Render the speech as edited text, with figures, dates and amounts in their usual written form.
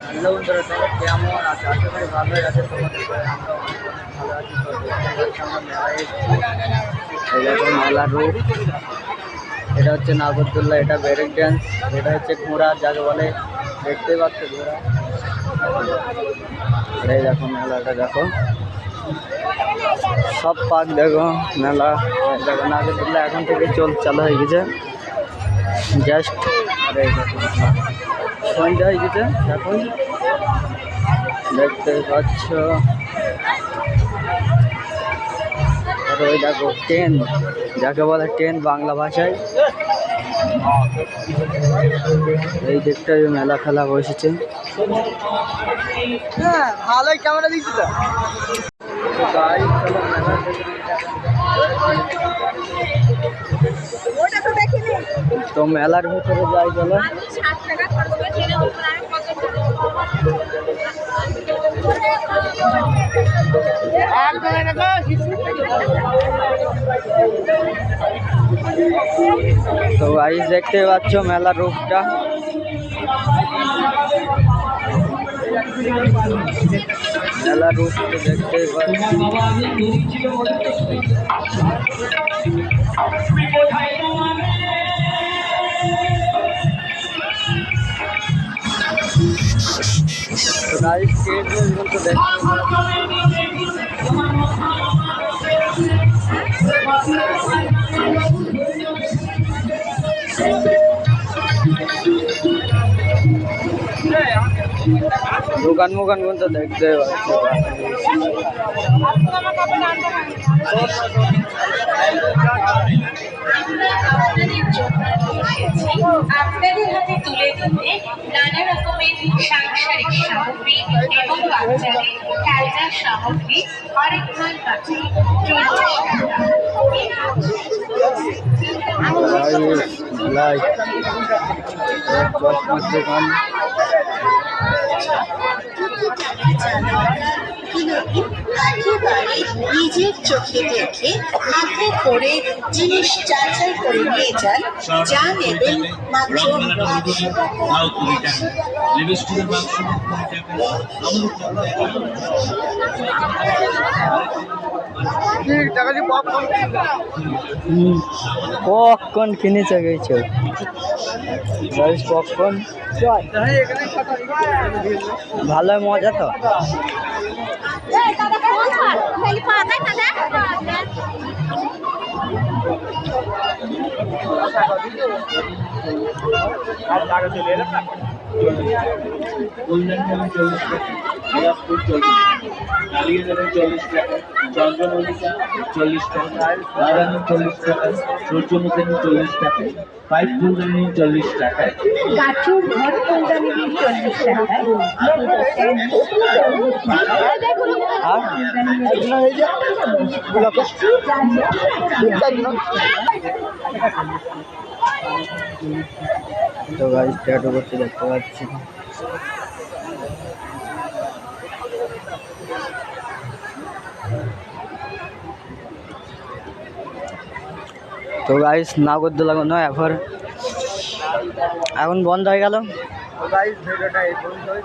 Hello বন্ধুরা, তোমরা কেমন আছো? আশা করি ভালোই আছে। তোমাদের আমরা অনেক ভালো আছি। তো আমরা মেলায় এসেছি। এই দেখো মেলার রূপ। এটা হচ্ছে নাগরদোল্লা, এটা ব্রেক ড্যান্স, এটা হচ্ছে ঘোড়া যাকে বলে, দেখতেই পাচ্ছ ঘোড়া। এই দেখো মেলাটা দেখো, সব পার্ক দেখো মেলা। দেখো নাগরদোল্লা এখন থেকে চালু হয়ে গেছে জাস্ট। আরে সন্ধ্যা হয়ে গেছে এখন, দেখতে পাচ্ছ। আর ওই দেখো ট্রেন যাকে বলে, ট্রেন বাংলা ভাষায়। এই দিকটায় মেলা খেলা বসেছে। হ্যাঁ ভালোই ক্যামেরা দিচ্ছি তো। তো মেলার ভিতরে যাই চলো। তো গাইস দেখতে পাচ্ছ মেলার রূপটা। মেলার রূপটা দেখতে পাচ্ছ। তো গাইস তো দেখতে দোকান মোকান তো দেখতে পাচ্ছি। আপনাদের হাতে তুলে দিতে নানা রকমের সাংসারিক সামগ্রী এবং বাচ্চাদের খেলনার সামগ্রী আরেকবার কাছে 40 টাকা। একেবারে নিজের চোখে দেখে হাতে করে জিনিস যাচাই করে নিয়ে যান। যা নেবেন মাত্র 100 টাকা। পপকর্ন কিনেছে গেছে। পপকর্ন ভালো মজা তো। কালিয়া যাবেন 40 টাকা, চন্দ্রমল্লিকা 40 টাকা, নারায়ণ 40 টাকা, সূর্যমুখী 40 টাকা, পাইপ ফুলদানি 40 টাকায়, কাঠুর ঘর ফুলদানি 40 টাকায়, তো গাইস ট্যাটু করতে দেখতে পাচ্ছি। তো গাইস নাগরদোলা নয় এখন বন্ধ হয়ে গেল। তো গাইস ভিডিওটা এই পর্যন্তই।